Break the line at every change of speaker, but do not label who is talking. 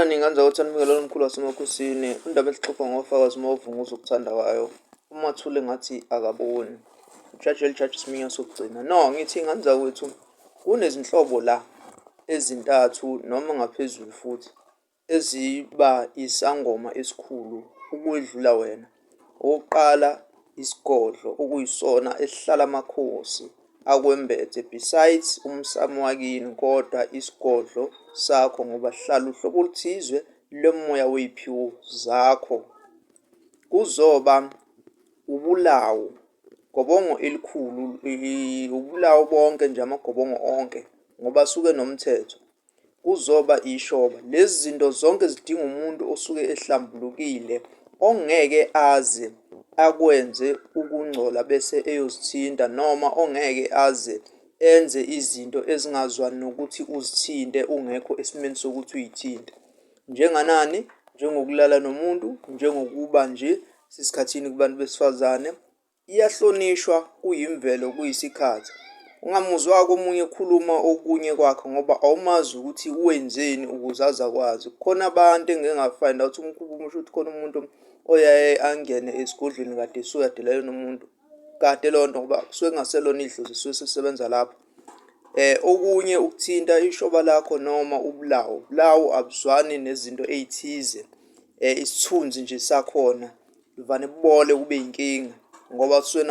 Sanibonani, ngandza ukuthi animikela omkhulu wasemakhosini. Indaba esixoxa ngofakazi mawuvunguza ukuthanda kwayo. UMathule ngathi akaboni. Ujaji elijaji isiminya sokugcina. No, ngithi ngandza kwethu kunezinhlobo la ezintathu noma ngaphezulu futhi eziba isangoma esikhulu ukwedlula wena. Okokuqala, isigodlo okuyisona esihlala amakhosi akwembethe besides umsamo wakini, kodwa isigodlo sakho ngoba sihlala uhlobo oluthizwe lomoya wey'phiwo zakho. Kuzoba ubulawo, gobongo elikhulu, ubulawo bonke nje, amagobongo onke ngoba asuke nomthetho. Kuzoba ishoba. Lezi zinto zonke zidinga umuntu osuke ehlambulukile, ongeke aze akwenze ukungcola bese eyozithinta, noma ongeke aze enze izinto ezingazwani nokuthi uzithinte ungekho esimeni sokuthi uy'thinte. Njenganani? Njengokulala nomuntu, njengokuba nje sisikhathini kubantu besifazane. Iyahlonishwa, kuyimvelo, kuyisikhathi. Ungamuzwa komunye ekhuluma okunye kwakhe ngoba awumazi ukuthi wenzeni ukuze aze akwazi. Kukhona abantu engike ngafind out umusho ukuthi khona umuntu oyaye angene esigodlweni kade esuyadelele nomuntu. Kade leyo nto ngoba kusuke kungaselona idlozi, suke sisebenza lapho. Okunye ukuthinta ishoba lakho noma ubulawo. Ubulawo abuzwani nezinto ey'thize. Isithunzi nje sakhona ivane kubole kube yinkinga ngoba kusuke